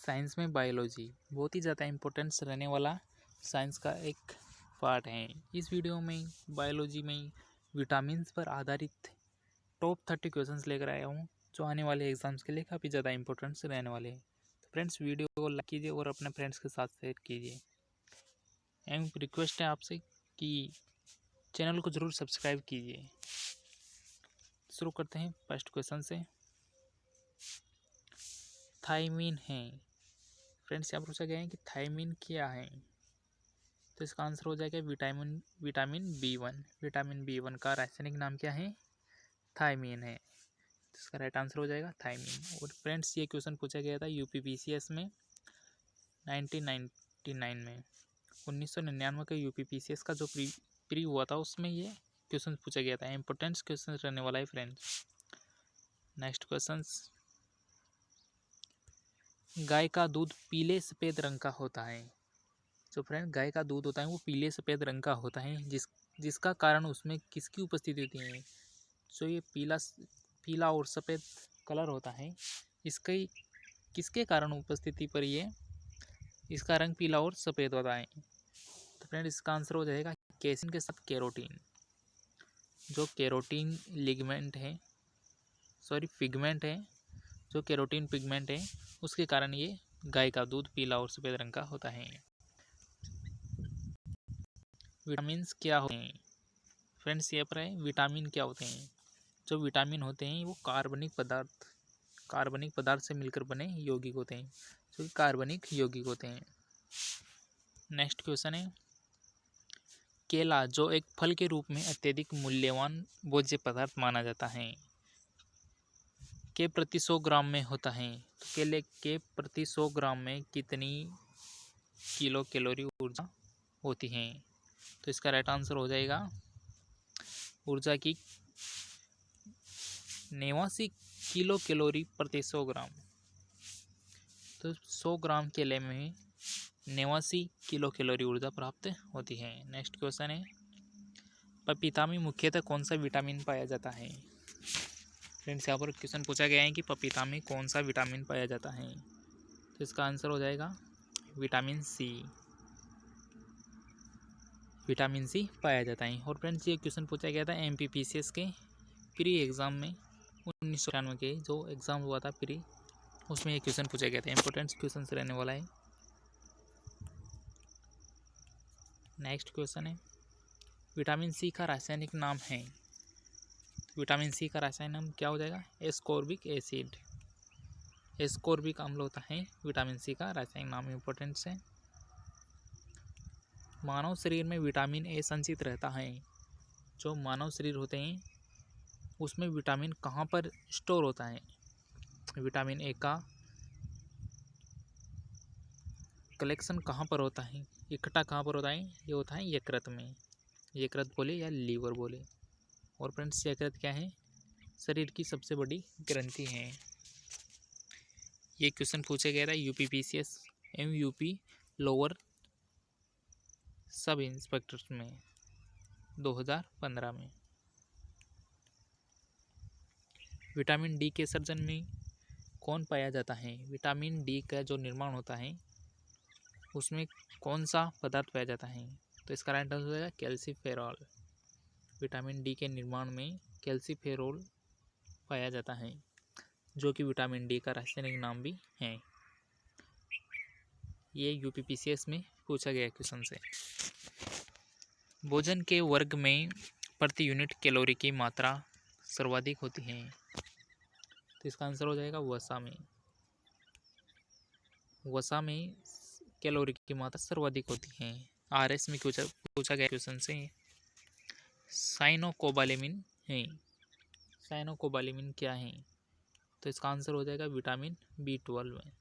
Science में biology बहुत ही ज़्यादा इम्पोर्टेंस रहने वाला साइंस का एक पार्ट है। इस वीडियो में बायोलॉजी में विटामिन्स पर आधारित टॉप 30 क्वेश्चंस लेकर आया हूँ जो आने वाले एग्जाम्स के लिए काफ़ी ज़्यादा इंपॉर्टेंस रहने वाले हैं। तो फ्रेंड्स, वीडियो को लाइक कीजिए और अपने फ्रेंड्स के साथ शेयर कीजिए। एंड रिक्वेस्ट है आपसे कि चैनल को ज़रूर सब्सक्राइब कीजिए। शुरू करते हैं फर्स्ट क्वेश्चन से। थायमीन है। फ्रेंड्स, यहाँ पूछा गया है कि थायमीन क्या है, तो इसका आंसर हो जाएगा विटामिन B1। विटामिन B1 का रासायनिक नाम क्या है? थायमीन है। तो इसका राइट आंसर हो जाएगा थायमीन। और फ्रेंड्स, ये क्वेश्चन पूछा गया था यूपीपीसीएस में 1999 में। 1999 का यूपीपीसीएस का जो प्री हुआ था उसमें ये क्वेश्चन पूछा गया था। इंपॉर्टेंट क्वेश्चन रहने वाला है फ्रेंड्स। नेक्स्ट क्वेश्चन, गाय का दूध पीले सफ़ेद रंग का होता है। तो फ्रेंड, गाय का दूध होता है वो पीले सफ़ेद रंग का होता है, जिसका कारण उसमें किसकी उपस्थिति होती है? जो ये पीला और सफ़ेद कलर होता है, इसके किसके कारण उपस्थिति पर ये इसका रंग पीला और सफ़ेद होता है? तो फ्रेंड, इसका आंसर हो जाएगा केसिन के साथ कैरोटीन। जो कैरोटीन पिगमेंट है, जो कैरोटीन पिगमेंट है उसके कारण ये गाय का दूध पीला और सफ़ेद रंग का होता है। विटामिन्स क्या होते हैं? फ्रेंड्स, ये पर है विटामिन क्या होते हैं। जो विटामिन होते हैं वो कार्बनिक पदार्थ से मिलकर बने यौगिक होते हैं, जो कि कार्बनिक यौगिक होते हैं। नेक्स्ट क्वेश्चन है, केला जो एक फल के रूप में अत्यधिक मूल्यवान भोज्य पदार्थ माना जाता है, के प्रति 100 ग्राम में होता है। तो केले के प्रति 100 ग्राम में कितनी किलो कैलोरी ऊर्जा होती है? तो इसका राइट आंसर हो जाएगा ऊर्जा की 89 किलो कैलोरी प्रति 100 ग्राम। तो 100 ग्राम केले में 89 किलो कैलोरी ऊर्जा प्राप्त होती है। नेक्स्ट क्वेश्चन है, पपीता में मुख्यतः कौन सा विटामिन पाया जाता है? फ्रेंड्स, यहाँ पर क्वेश्चन पूछा गया है कि पपीता में कौन सा विटामिन पाया जाता है। तो इसका आंसर हो जाएगा विटामिन सी। विटामिन सी पाया जाता है। और फ्रेंड्स, ये क्वेश्चन पूछा गया था एमपीपीसीएस के प्री एग्ज़ाम में 1991 के जो एग्ज़ाम हुआ था प्री, उसमें ये क्वेश्चन पूछा गया था। इंपॉर्टेंट क्वेश्चन रहने वाला है। नेक्स्ट क्वेश्चन है, विटामिन सी का रासायनिक नाम है। विटामिन सी का रासायनिक नाम क्या हो जाएगा? Ascorbic acid. एस्कॉर्बिक अम्ल होता है विटामिन सी का रासायनिक नाम। इंपॉर्टेंट है। मानव शरीर में विटामिन ए संचित रहता है। जो मानव शरीर होते हैं उसमें विटामिन कहाँ पर स्टोर होता है? विटामिन ए का कलेक्शन कहाँ पर होता है, इकट्ठा कहाँ पर होता है? ये होता है यकृत में। यकृत बोले या लीवर बोले। और फ्रेंड्स, यकृत क्या है? शरीर की सबसे बड़ी ग्रंथि है। ये क्वेश्चन पूछा गया था UPPCS MUP lower sub inspector में 2015 में। विटामिन डी के सर्जन में कौन पाया जाता है? विटामिन डी का जो निर्माण होता है उसमें कौन सा पदार्थ पाया जाता है? तो इसका राइट आंसर हो जाएगा कैल्सीफेरॉल। विटामिन डी के निर्माण में कैल्सीफेरॉल पाया जाता है, जो कि विटामिन डी का रासायनिक नाम भी है। ये यूपीपीसीएस में पूछा गया क्वेश्चन से। भोजन के वर्ग में प्रति यूनिट कैलोरी की मात्रा सर्वाधिक होती है। तो इसका आंसर हो जाएगा वसा में। वसा में कैलोरी की मात्रा सर्वाधिक होती है। RS में पूछा गया क्वेश्चन से साइनोकोबालेमिन है। साइनोकोबालेमिन क्या है? तो इसका आंसर हो जाएगा विटामिन B12 है।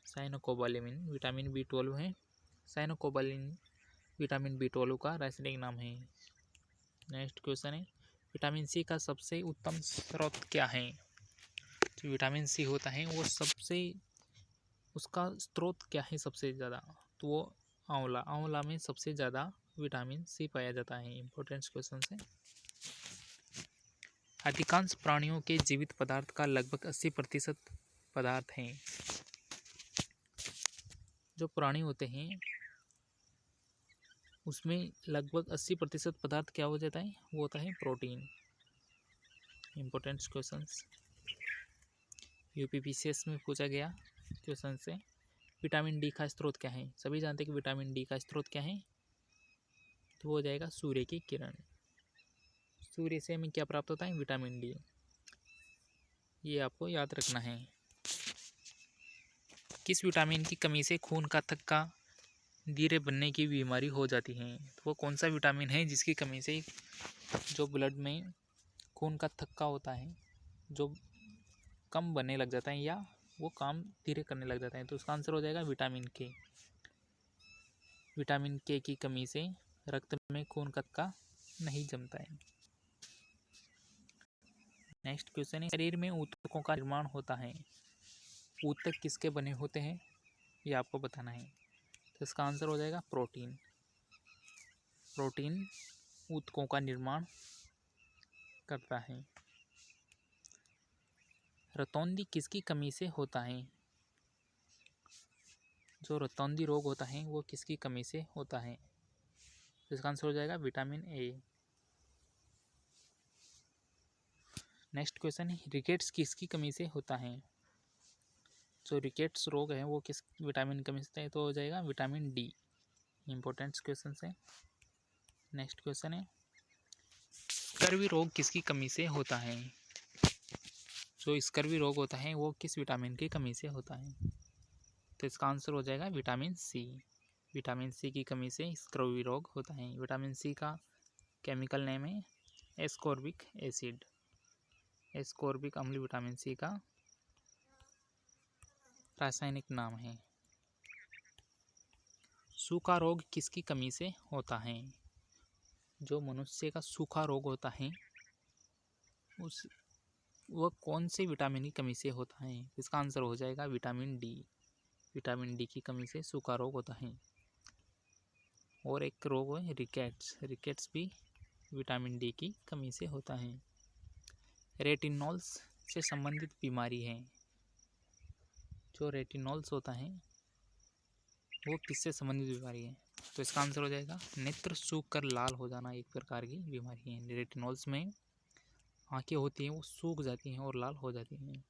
साइनोकोबालेमिन विटामिन B12 है। साइनोकोबालेमिन विटामिन B12 का रासायनिक नाम है। नेक्स्ट क्वेश्चन है, विटामिन सी का सबसे उत्तम स्रोत क्या है? जो विटामिन सी होता है वो उसका स्रोत क्या है सबसे ज़्यादा? तो वो आंवला में सबसे ज़्यादा विटामिन सी पाया जाता है। इंपॉर्टेंट क्वेश्चन है। अधिकांश प्राणियों के जीवित पदार्थ का लगभग 80% पदार्थ हैं। जो प्राणी होते हैं उसमें लगभग 80% पदार्थ क्या हो जाता है, वो होता है प्रोटीन। इम्पोर्टेंट क्वेश्चंस यूपीपीसीएस में पूछा गया क्वेश्चन से। विटामिन डी का स्रोत क्या है? सभी जानते हैं कि विटामिन डी का स्रोत क्या है, तो वो हो जाएगा सूर्य की किरण। सूर्य से हमें क्या प्राप्त होता है? Vitamin D. ये आपको याद रखना है। किस विटामिन की कमी से खून का थक्का धीरे बनने की बीमारी हो जाती है? तो वो कौन सा विटामिन है जिसकी कमी से जो ब्लड में खून का थक्का होता है जो कम बनने लग जाता है या वो काम धीरे करने लग जाता है? तो उसका आंसर हो जाएगा विटामिन के। विटामिन के की कमी से रक्त में खून का थक्का नहीं जमता है। नेक्स्ट क्वेश्चन है, शरीर में ऊतकों का निर्माण होता है। ऊतक किसके बने होते हैं ये आपको बताना है। तो इसका आंसर हो जाएगा प्रोटीन। प्रोटीन ऊतकों का निर्माण करता है। रतौंधी किसकी कमी से होता है? जो रतौंधी रोग होता है वो किसकी कमी से होता है? तो इसका आंसर हो जाएगा विटामिन ए। नेक्स्ट क्वेश्चन है, रिकेट्स किसकी कमी से होता है? जो रिकेट्स रोग है वो किस विटामिन की कमी से होता है? तो हो जाएगा विटामिन डी। इंपॉर्टेंट क्वेश्चन है। नेक्स्ट क्वेश्चन है, स्कर्वी रोग किसकी कमी से होता है? जो स्कर्वी रोग होता है वो किस विटामिन की कमी से होता है? तो इसका आंसर हो जाएगा विटामिन सी। विटामिन सी की कमी से स्कर्वी रोग होता है। विटामिन सी का केमिकल नेम है एस्कॉर्बिक एसिड। एस्कॉर्बिक अम्ल विटामिन सी का रासायनिक नाम है। सूखा रोग किसकी कमी से होता है? जो मनुष्य का सूखा रोग होता है उस वह कौन से विटामिन की कमी से होता है? इसका आंसर हो जाएगा विटामिन डी। विटामिन डी की कमी से सूखा रोग होता है। और एक रोग है रिकेट्स। रिकेट्स भी विटामिन डी की कमी से होता है। रेटिनॉल्स से संबंधित बीमारी है। जो रेटिनॉल्स होता है वो किससे संबंधित बीमारी है? तो इसका आंसर हो जाएगा नेत्र सूख कर लाल हो जाना, एक प्रकार की बीमारी है। रेटिनॉल्स में आंखें होती हैं वो सूख जाती हैं और लाल हो जाती हैं।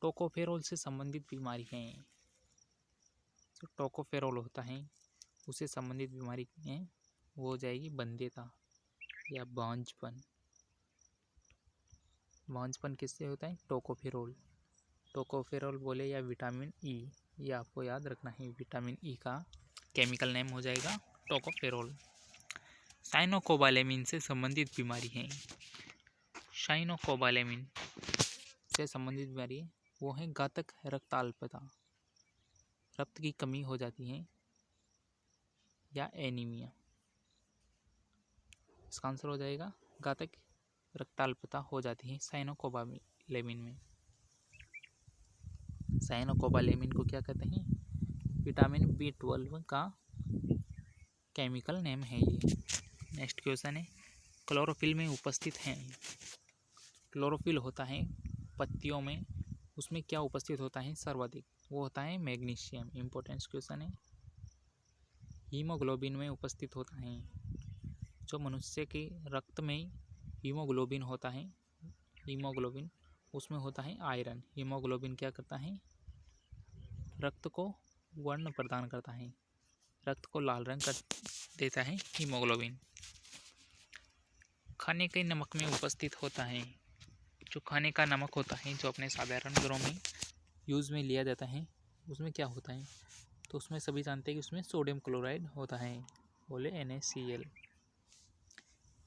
टोकोफेरोल से संबंधित बीमारी है। जो टोकोफेरोल होता है उससे संबंधित बीमारी है वो हो जाएगी बंध्यता या बांझपन। बांझपन किससे होता है? टोकोफेरोल। टोकोफेरोल बोले या विटामिन ई, ये आपको याद रखना है। विटामिन ई का केमिकल नेम हो जाएगा टोकोफेरोल। साइनोकोबालेमिन से संबंधित बीमारी है। साइनोकोबालेमिन से संबंधित बीमारी है वो है घातक रक्ताल्पता। रक्त की कमी हो जाती है या एनीमिया। इसका आंसर हो जाएगा घातक रक्ताल्पता हो जाती है साइनोकोबालेमिन में। साइनोकोबालेमिन को क्या कहते हैं? विटामिन B12 का केमिकल नेम है ये। नेक्स्ट क्वेश्चन है, क्लोरोफिल में उपस्थित हैं। क्लोरोफिल होता है पत्तियों में, उसमें क्या उपस्थित होता है सर्वाधिक? वो होता है मैग्नीशियम। इम्पोर्टेंट क्वेश्चन है। हीमोग्लोबिन में उपस्थित होता है। जो मनुष्य के रक्त में हीमोग्लोबिन होता है, हीमोग्लोबिन उसमें होता है आयरन। हीमोग्लोबिन क्या करता है? रक्त को वर्ण प्रदान करता है, रक्त को लाल रंग कर देता है हीमोग्लोबिन। खाने के नमक में उपस्थित होता है। जो खाने का नमक होता है जो अपने साधारण घरों में यूज़ में लिया जाता है उसमें क्या होता है? तो उसमें सभी जानते हैं कि उसमें सोडियम क्लोराइड होता है, बोले NaCl।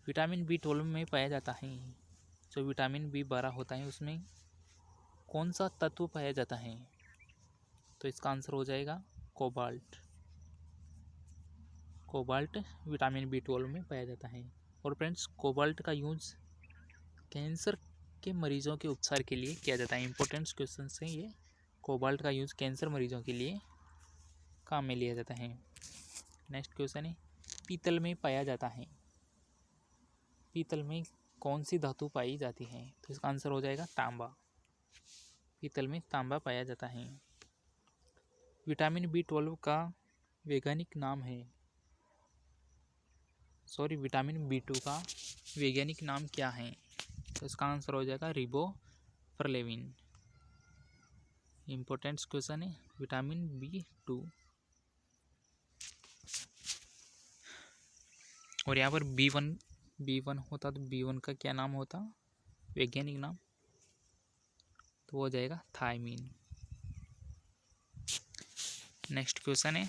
विटामिन B12 में पाया जाता है। जो विटामिन B12 होता है उसमें कौन सा तत्व पाया जाता है? तो इसका आंसर हो जाएगा कोबाल्ट। कोबाल्ट विटामिन B12 में पाया जाता है। और फ्रेंड्स, कोबाल्ट का यूज़ कैंसर के मरीजों के उपचार के लिए किया जाता है। इंपॉर्टेंट क्वेश्चन है ये। कोबाल्ट का यूज़ कैंसर मरीजों के लिए काम में लिया जाता है। नेक्स्ट क्वेश्चन है, पीतल में पाया जाता है। पीतल में कौन सी धातु पाई जाती है? तो इसका आंसर हो जाएगा तांबा। पीतल में तांबा पाया जाता है। विटामिन B12 का वैज्ञानिक नाम है, विटामिन B2 का वैज्ञानिक नाम क्या है? तो इसका आंसर हो जाएगा रिबोफ्लाविन। इम्पोर्टेंट क्वेश्चन है विटामिन B2। और यहाँ पर B1 होता तो B1 का क्या नाम होता वैज्ञानिक नाम? तो वो हो जाएगा थायमीन। नेक्स्ट क्वेश्चन है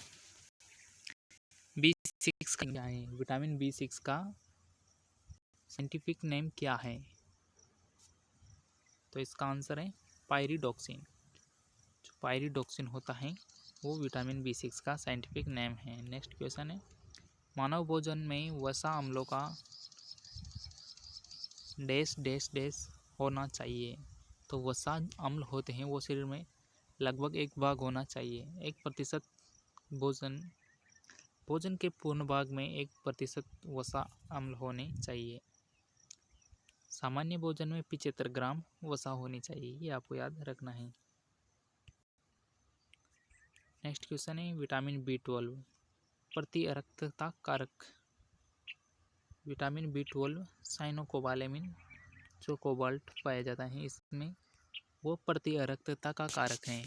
B6 का क्या है? विटामिन B6 का साइंटिफिक नेम क्या है? तो इसका आंसर है पायरिडॉक्सिन। जो पायरिडॉक्सिन होता है वो विटामिन B6 का साइंटिफिक नेम है। नेक्स्ट क्वेश्चन है मानव भोजन में वसा अम्लों का डैश डैश डैश होना चाहिए। तो वसा अम्ल होते हैं वो शरीर में लगभग 1 भाग होना चाहिए। 1% भोजन के पूर्ण भाग में 1% वसा अम्ल होने चाहिए। सामान्य भोजन में 75 ग्राम वसा होनी चाहिए, ये आपको याद रखना है। नेक्स्ट क्वेश्चन है विटामिन B12 प्रतिरक्तता कारक। विटामिन B12 साइनोकोबालेमिन जो कोबाल्ट पाया जाता है इसमें, वो प्रतिरक्तता का कारक है।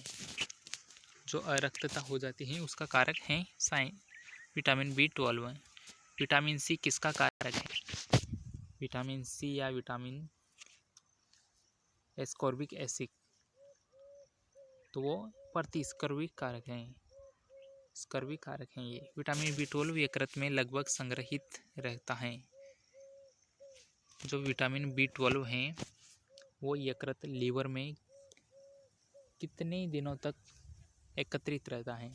जो अरक्तता हो जाती है उसका कारक है विटामिन B12। विटामिन C किसका कारक है? विटामिन C या विटामिन एस्कॉर्बिक एसिड, तो वो प्रतिस्कर्विक कारक हैं। स्कर्वी कारक हैं ये। विटामिन B12 यकृत में लगभग संग्रहित रहता है। जो विटामिन B12 हैं वो यकृत लीवर में कितने दिनों तक एकत्रित रहता है?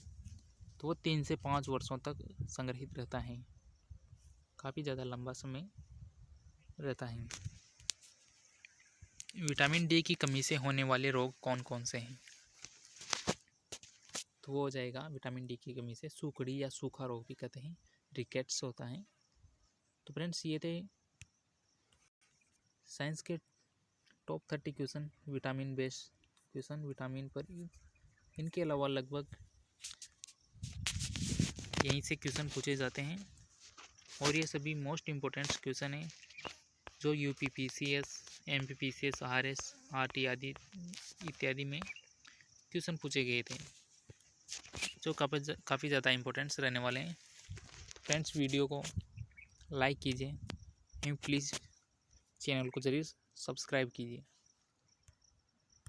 तो वो 3 से 5 वर्षों तक संग्रहित रहता है। काफ़ी ज़्यादा लंबा समय रहता है। विटामिन D की कमी से होने वाले रोग कौन कौन से हैं? तो वो हो जाएगा विटामिन D की कमी से सूखड़ी या सूखा रोग भी कहते हैं, रिकेट्स होता है। तो फ्रेंड्स ये थे साइंस के top 30 question, vitamin based question vitamin पर। इनके अलावा लगभग यहीं से क्वेश्चन पूछे जाते हैं और ये सभी मोस्ट इम्पोर्टेंट क्वेश्चन हैं जो UPPCS, MPPCS, RS, RT आदि इत्यादि में क्वेश्चन पूछे गए थे, जो काफ़ी ज़्यादा इम्पोर्टेंट्स रहने वाले हैं। फ्रेंड्स वीडियो को लाइक कीजिए एवं प्लीज़ चैनल को ज़रूर सब्सक्राइब कीजिए।